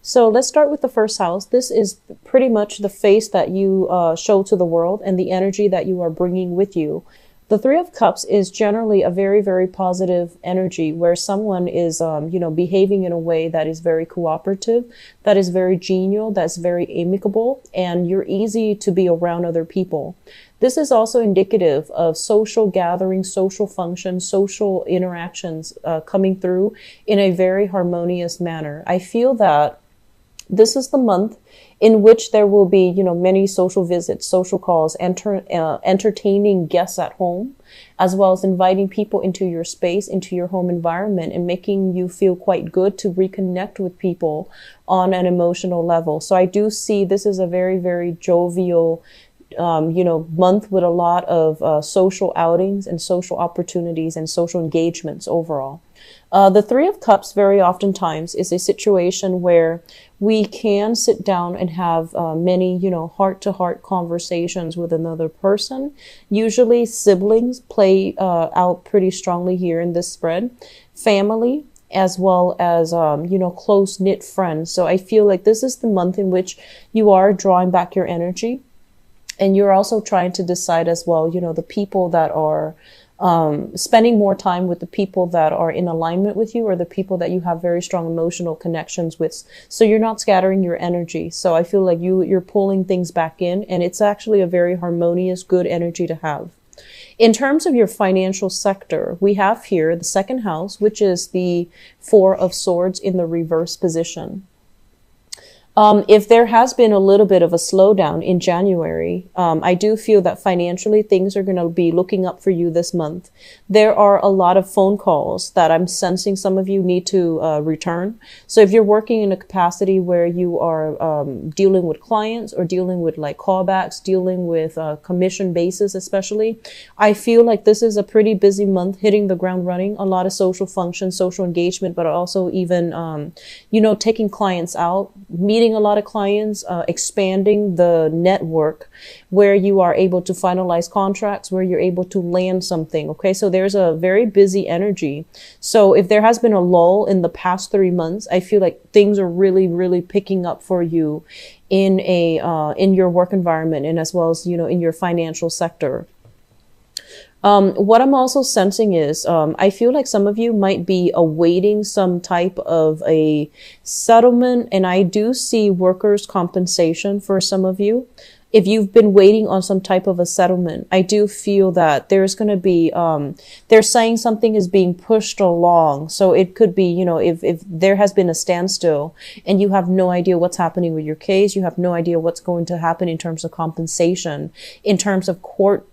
So let's start with the first house. This is pretty much the face that you show to the world and the energy that you are bringing with you. The Three of Cups is generally a very, very positive energy where someone is, behaving in a way that is very cooperative, that is very genial, that's very amicable, and you're easy to be around other people. This is also indicative of social gatherings, social functions, social interactions coming through in a very harmonious manner. I feel that this is the month in which there will be, many social visits, social calls, entertaining guests at home, as well as inviting people into your space, into your home environment, and making you feel quite good to reconnect with people on an emotional level. So I do see this is a very, very jovial, month with a lot of social outings and social opportunities and social engagements overall. The Three of Cups very oftentimes is a situation where we can sit down and have many, heart-to-heart conversations with another person. Usually siblings play out pretty strongly here in this spread. Family, as well as, close-knit friends. So I feel like this is the month in which you are drawing back your energy. And you're also trying to decide as well, the people that are spending more time with the people that are in alignment with you or the people that you have very strong emotional connections with. So you're not scattering your energy. So I feel like you're pulling things back in, and it's actually a very harmonious, good energy to have. In terms of your financial sector, we have here the second house, which is the Four of Swords in the reverse position. If there has been a little bit of a slowdown in January, I do feel that financially things are going to be looking up for you this month. There are a lot of phone calls that I'm sensing some of you need to return. So if you're working in a capacity where you are dealing with clients or dealing with like callbacks, dealing with commission basis especially, I feel like this is a pretty busy month, hitting the ground running, a lot of social functions, social engagement, but also even, taking clients out, meeting a lot of clients, expanding the network where you are able to finalize contracts, where you're able to land something. Okay. So there's a very busy energy. So if there has been a lull in the past 3 months, I feel like things are really, really picking up for you in in your work environment and as well as, in your financial sector. What I'm also sensing is, I feel like some of you might be awaiting some type of a settlement, and I do see workers' compensation for some of you. If you've been waiting on some type of a settlement, I do feel that there's going to be, they're saying something is being pushed along. So it could be, if there has been a standstill and you have no idea what's happening with your case, you have no idea what's going to happen in terms of compensation, in terms of court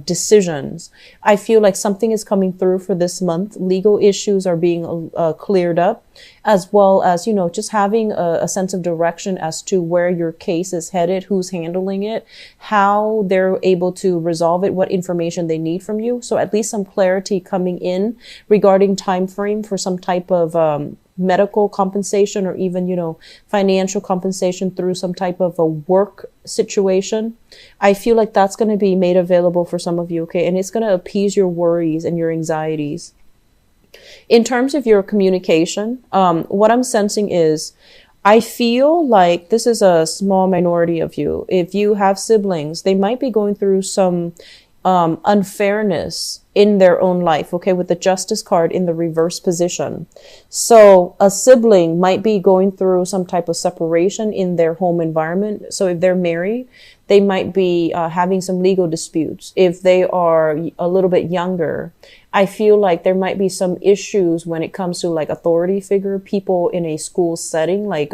decisions. I feel like something is coming through for this month. Legal issues are being cleared up, as well as, just having a sense of direction as to where your case is headed, who's handling it, how they're able to resolve it, what information they need from you. So at least some clarity coming in regarding time frame for some type of medical compensation or even, financial compensation through some type of a work situation. I feel like that's going to be made available for some of you. Okay. And it's going to appease your worries and your anxieties. In terms of your communication, what I'm sensing is I feel like this is a small minority of you. If you have siblings, they might be going through some unfairness in their own life, okay, with the Justice card in the reverse position. So a sibling might be going through some type of separation in their home environment. So if they're married, they might be having some legal disputes. If they are a little bit younger, I feel like there might be some issues when it comes to like authority figure, people in a school setting, like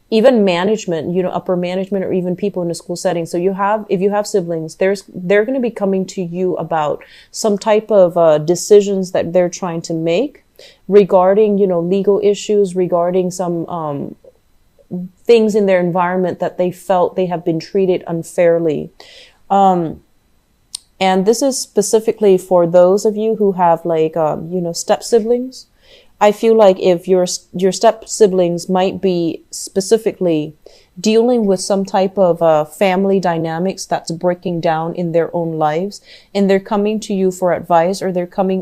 even management, upper management, or even people in a school setting. So if you have siblings, they're going to be coming to you about some type of decisions that they're trying to make regarding, legal issues, regarding some things in their environment that they felt they have been treated unfairly. And this is specifically for those of you who have like, step siblings. I feel like if your step siblings might be specifically dealing with some type of family dynamics that's breaking down in their own lives, and they're coming to you for advice, or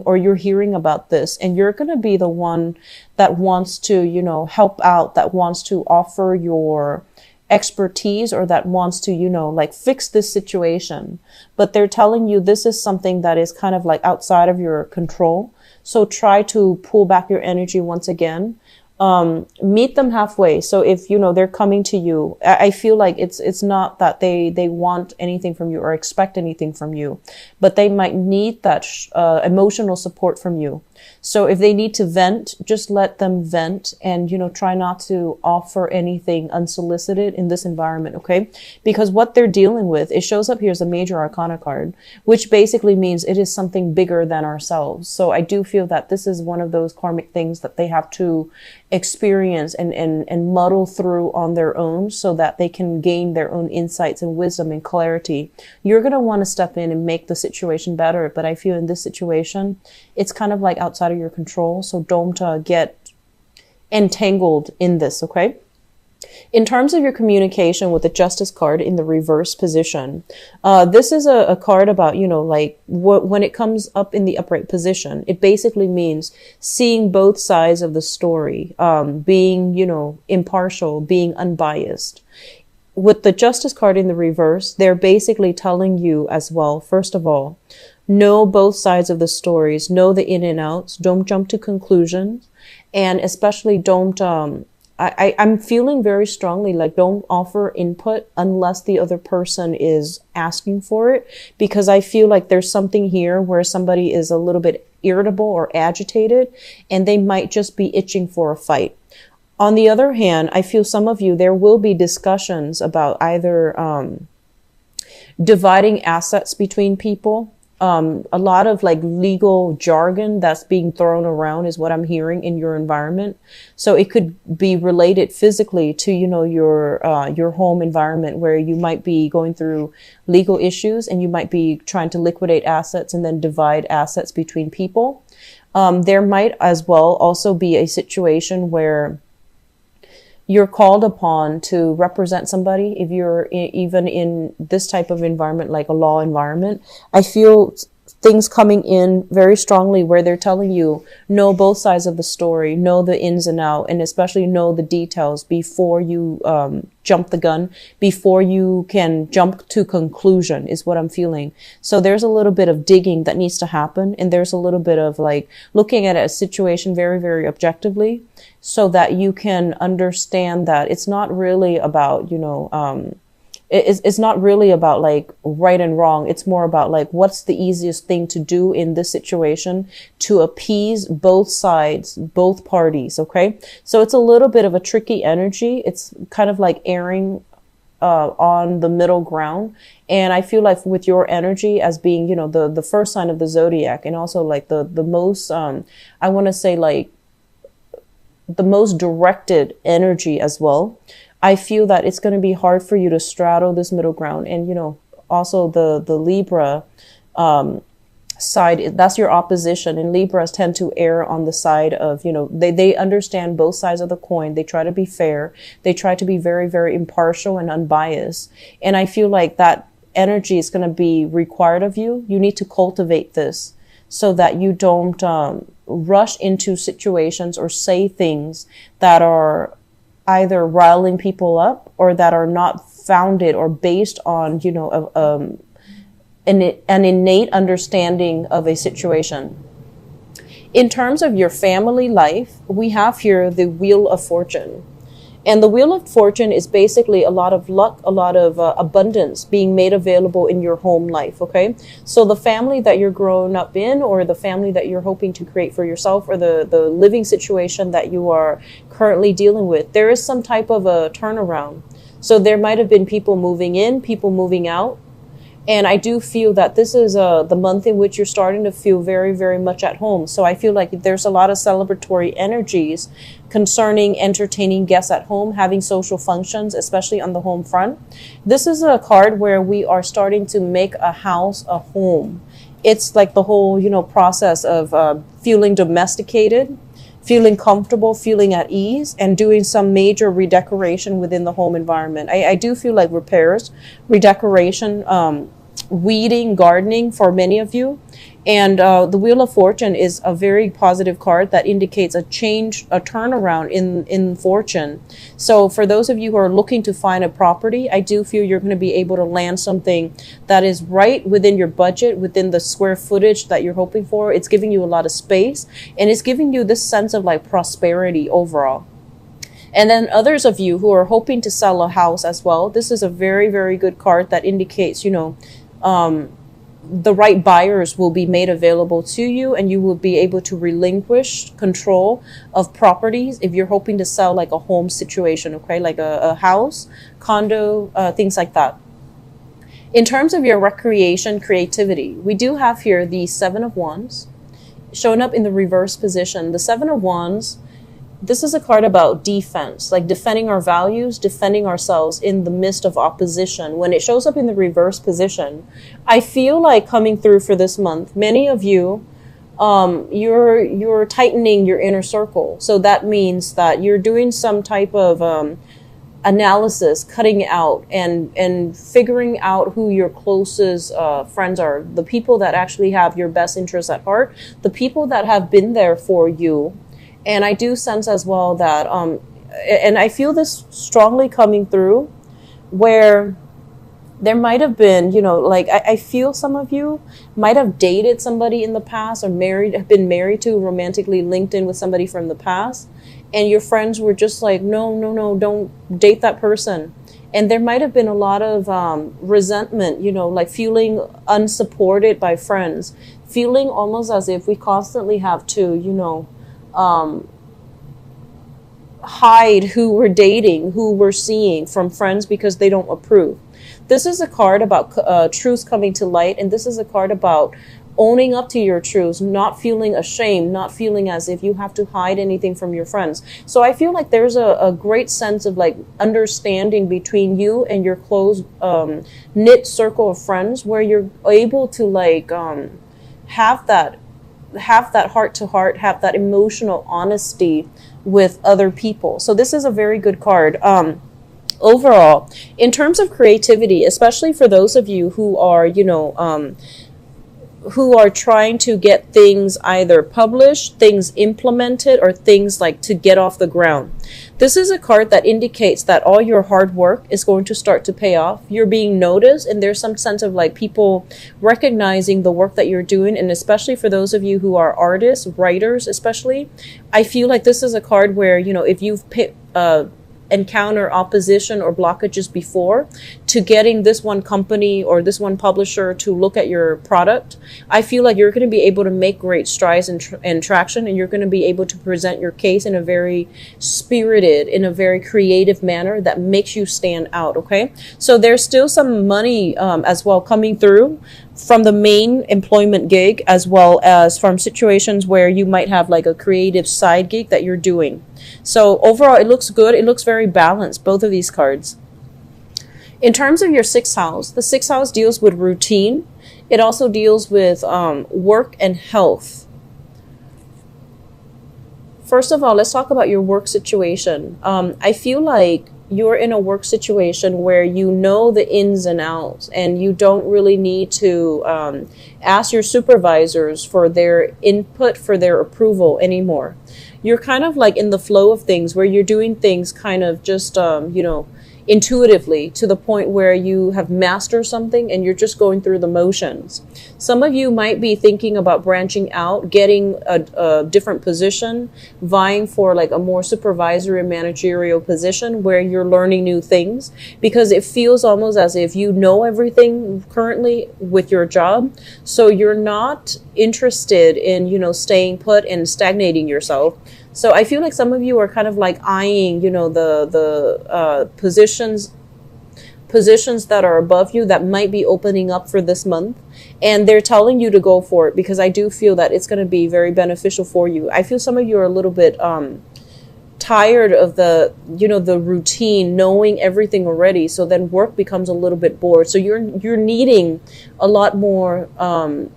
or you're hearing about this, and you're going to be the one that wants to, help out, that wants to offer your expertise, or that wants to, like fix this situation. But they're telling you this is something that is kind of like outside of your control. So try to pull back your energy once again. Meet them halfway. So if, they're coming to you, I feel like it's not that they want anything from you or expect anything from you, but they might need that, emotional support from you. So if they need to vent, just let them vent, and, try not to offer anything unsolicited in this environment. Okay. Because what they're dealing with, it shows up here as a major arcana card, which basically means it is something bigger than ourselves. So I do feel that this is one of those karmic things that they have to experience and muddle through on their own, so that they can gain their own insights and wisdom and clarity. You're going to want to step in and make the situation better. But I feel in this situation, it's kind of like outside of your control. So don't get entangled in this. Okay. In terms of your communication with the Justice card in the reverse position, this is a card about, like when it comes up in the upright position, it basically means seeing both sides of the story, being, impartial, being unbiased. With the Justice card in the reverse, they're basically telling you as well, first of all, know both sides of the stories, know the in and outs, don't jump to conclusions, and especially don't, I'm feeling very strongly like don't offer input unless the other person is asking for it, because I feel like there's something here where somebody is a little bit irritable or agitated, and they might just be itching for a fight. On the other hand, I feel some of you, there will be discussions about either dividing assets between people. A lot of like legal jargon that's being thrown around is what I'm hearing in your environment. So it could be related physically to, your home environment, where you might be going through legal issues and you might be trying to liquidate assets and then divide assets between people. There might as well also be a situation where you're called upon to represent somebody. If you're even in this type of environment, like a law environment, I feel things coming in very strongly where they're telling you, know both sides of the story, know the ins and out, and especially know the details before you jump the gun, before you can jump to conclusion, is what I'm feeling. So there's a little bit of digging that needs to happen, and there's a little bit of like looking at a situation very, very objectively, so that you can understand that it's not really about, it's not really about like right and wrong. It's more about like, what's the easiest thing to do in this situation to appease both sides, both parties. Okay. So it's a little bit of a tricky energy. It's kind of like erring on the middle ground. And I feel like with your energy as being, the first sign of the zodiac, and also like the most, I want to say like the most directed energy as well. I feel that it's going to be hard for you to straddle this middle ground. And, also the Libra side, that's your opposition. And Libras tend to err on the side of, they understand both sides of the coin. They try to be fair. They try to be very, very impartial and unbiased. And I feel like that energy is going to be required of you. You need to cultivate this so that you don't rush into situations or say things that are either riling people up or that are not founded or based on, an innate understanding of a situation. In terms of your family life, we have here the Wheel of Fortune. And the Wheel of Fortune is basically a lot of luck, a lot of abundance being made available in your home life, okay? So the family that you're growing up in, or the family that you're hoping to create for yourself, or the living situation that you are currently dealing with, there is some type of a turnaround. So there might have been people moving in, people moving out. And I do feel that this is the month in which you're starting to feel very, very much at home. So I feel like there's a lot of celebratory energies concerning entertaining guests at home, having social functions, especially on the home front. This is a card where we are starting to make a house a home. It's like the whole, process of feeling domesticated, feeling comfortable, feeling at ease, and doing some major redecoration within the home environment. I do feel like repairs, redecoration, weeding, gardening for many of you. And the Wheel of Fortune is a very positive card that indicates a change, a turnaround in fortune. So for those of you who are looking to find a property, I do feel you're going to be able to land something that is right within your budget, within the square footage that you're hoping for. It's giving you a lot of space, and it's giving you this sense of like prosperity overall. And then others of you who are hoping to sell a house as well, this is a very, very good card that indicates, you know, the right buyers will be made available to you, and you will be able to relinquish control of properties if you're hoping to sell like a home situation, okay, like a house, condo, things like that. In terms of your recreation, creativity, we do have here the Seven of Wands showing up in the reverse position. The Seven of Wands, this is a card about defense, like defending our values, defending ourselves in the midst of opposition. When it shows up in the reverse position, I feel like coming through for this month, many of you, you're tightening your inner circle. So that means that you're doing some type of analysis, cutting out and figuring out who your closest friends are, the people that actually have your best interests at heart, the people that have been there for you. And I do sense as well that, and I feel this strongly coming through, where there might have been, you know, like I feel some of you might have dated somebody in the past, or have been married to, romantically linked in with somebody from the past. And your friends were just like, no, don't date that person. And there might have been a lot of resentment, you know, like feeling unsupported by friends, feeling almost as if we constantly have to, you know, hide who we're dating, who we're seeing from friends because they don't approve. This is a card about truths coming to light, and this is a card about owning up to your truths, not feeling ashamed, not feeling as if you have to hide anything from your friends. So I feel like there's a great sense of like understanding between you and your close knit circle of friends, where you're able to like have that heart to heart, have that emotional honesty with other people. So this is a very good card. Overall, in terms of creativity, especially for those of you who are, you know, who are trying to get things either published, things implemented, or things like to get off the ground. This is a card that indicates that all your hard work is going to start to pay off. You're being noticed, and there's some sense of like people recognizing the work that you're doing. And especially for those of you who are artists, writers, especially, I feel like this is a card where, you know, if you've encounter opposition or blockages before to getting this one company or this one publisher to look at your product, I feel like you're going to be able to make great strides and traction, and you're going to be able to present your case in a very spirited, in a very creative manner that makes you stand out. Okay, so there's still some money as well coming through from the main employment gig, as well as from situations where you might have like a creative side gig that you're doing. So overall, it looks good. It looks very balanced, both of these cards. In terms of your sixth house, the sixth house deals with routine. It also deals with work and health. First of all, let's talk about your work situation. I feel like you're in a work situation where you know the ins and outs, and you don't really need to ask your supervisors for their input, for their approval anymore. You're kind of like in the flow of things, where you're doing things kind of just, you know, intuitively, to the point where you have mastered something and you're just going through the motions. Some of you might be thinking about branching out, getting a different position, vying for like a more supervisory managerial position where you're learning new things, because it feels almost as if you know everything currently with your job. So you're not interested in, you know, staying put and stagnating yourself. So I feel like some of you are kind of like eyeing, you know, the positions that are above you that might be opening up for this month. And they're telling you to go for it, because I do feel that it's going to be very beneficial for you. I feel some of you are a little bit tired of the, the routine, knowing everything already. So then work becomes a little bit bored. So you're needing a lot more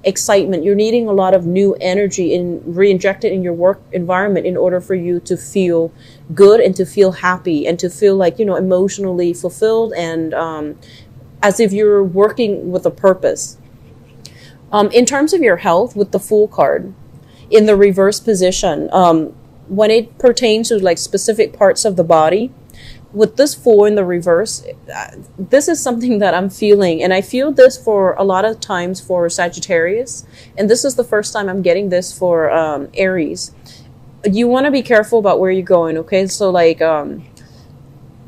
excitement. You're needing a lot of new energy re-injected in your work environment in order for you to feel good and to feel happy and to feel like, emotionally fulfilled and as if you're working with a purpose. In terms of your health, with the Fool card in the reverse position, when it pertains to like specific parts of the body, with this Fool in the reverse, this is something that I'm feeling, and I feel this for a lot of times for Sagittarius, and this is the first time I'm getting this for Aries. You want to be careful about where you're going, okay? So like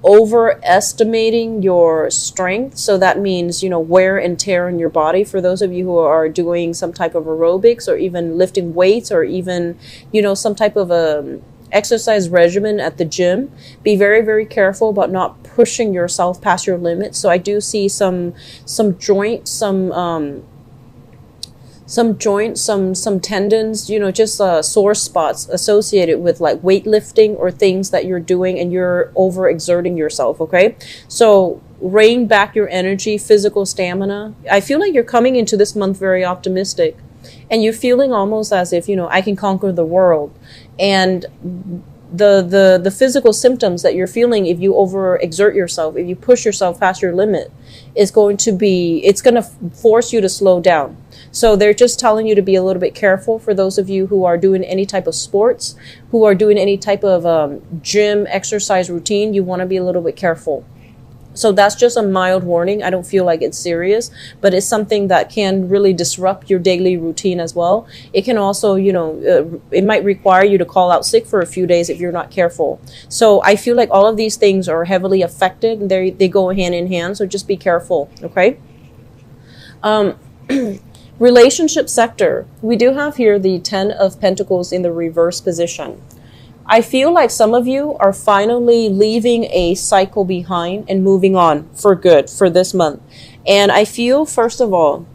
overestimating your strength. So that means, wear and tear in your body. For those of you who are doing some type of aerobics or even lifting weights or even, some type of a exercise regimen at the gym, be very, very careful about not pushing yourself past your limits. So I do see some joints, some joints, some tendons, just sore spots associated with like weightlifting or things that you're doing and you're overexerting yourself, okay? So rein back your energy, physical stamina. I feel like you're coming into this month very optimistic and you're feeling almost as if, I can conquer the world. And the physical symptoms that you're feeling if you overexert yourself, if you push yourself past your limit, it's going to force you to slow down. So they're just telling you to be a little bit careful. For those of you who are doing any type of sports, who are doing any type of gym exercise routine, you want to be a little bit careful. So that's just a mild warning. I don't feel like it's serious, but it's something that can really disrupt your daily routine as well. It can also, it might require you to call out sick for a few days if you're not careful. So I feel like all of these things are heavily affected and they go hand in hand. So just be careful. Okay. Relationship sector. We do have here the 10 of Pentacles in the reverse position. I feel like some of you are finally leaving a cycle behind and moving on for good for this month. And I feel, first of all,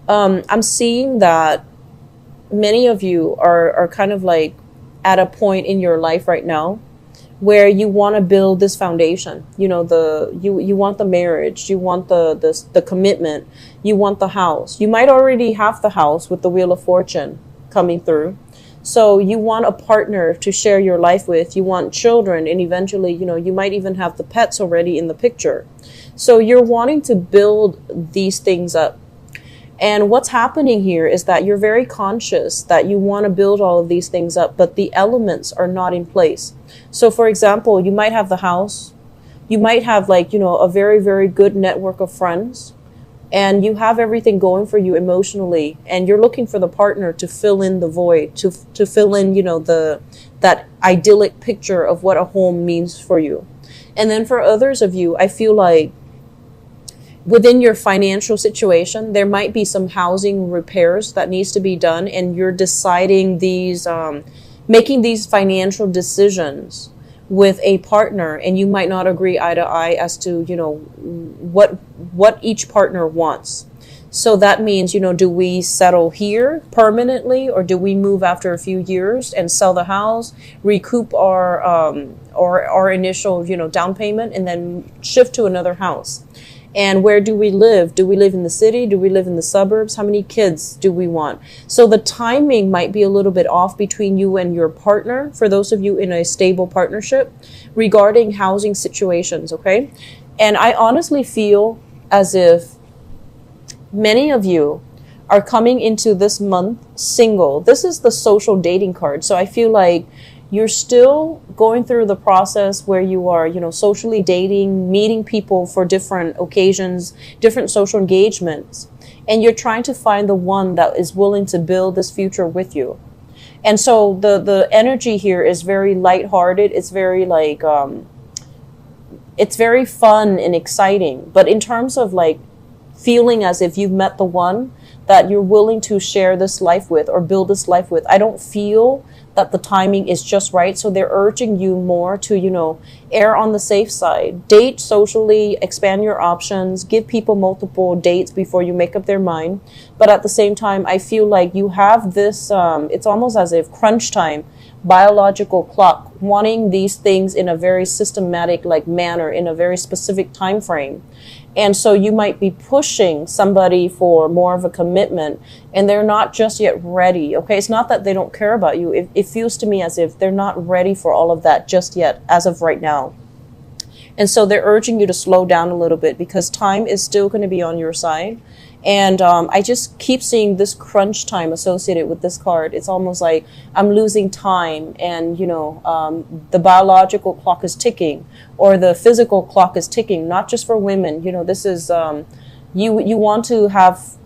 I'm seeing that many of you are kind of like at a point in your life right now where you want to build this foundation. You want the marriage, you want the commitment, you want the house. You might already have the house with the Wheel of Fortune coming through. So you want a partner to share your life with. You want children, and eventually, you might even have the pets already in the picture. So you're wanting to build these things up. And what's happening here is that you're very conscious that you want to build all of these things up, but the elements are not in place. So for example, you might have the house, you might have a very, very good network of friends, and you have everything going for you emotionally, and you're looking for the partner to fill in the void, to fill in, that idyllic picture of what a home means for you. And then for others of you, I feel like within your financial situation, there might be some housing repairs that needs to be done, and you're deciding these, making these financial decisions with a partner, and you might not agree eye to eye as to, what each partner wants. So that means, do we settle here permanently, or do we move after a few years and sell the house, recoup our initial, down payment, and then shift to another house? And where do we live? Do we live in the city? Do we live in the suburbs? How many kids do we want? So the timing might be a little bit off between you and your partner, for those of you in a stable partnership, regarding housing situations, okay? And I honestly feel as if many of you are coming into this month single. This is the social dating card. So I feel like you're still going through the process where you are, socially dating, meeting people for different occasions, different social engagements, and you're trying to find the one that is willing to build this future with you. And so the energy here is very lighthearted. It's very it's very fun and exciting. But in terms of feeling as if you've met the one that you're willing to share this life with or build this life with, I don't feel that the timing is just right. So they're urging you more to, err on the safe side. Date socially, expand your options, give people multiple dates before you make up their mind. But at the same time, I feel like you have this, it's almost as if crunch time biological clock, wanting these things in a very systematic like manner, in a very specific time frame. And so you might be pushing somebody for more of a commitment and they're not just yet ready. Okay, it's not that they don't care about you. It feels to me as if they're not ready for all of that just yet as of right now. And so they're urging you to slow down a little bit because time is still going to be on your side. And I just keep seeing this crunch time associated with this card. It's almost like I'm losing time and, you know, the biological clock is ticking or the physical clock is ticking, not just for women. You know, this is, you want to have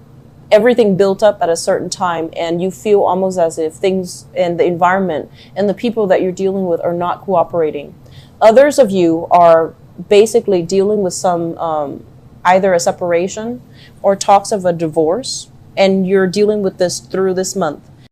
everything built up at a certain time and you feel almost as if things and the environment and the people that you're dealing with are not cooperating. Others of you are basically dealing with some either a separation or talks of a divorce, and you're dealing with this through this month.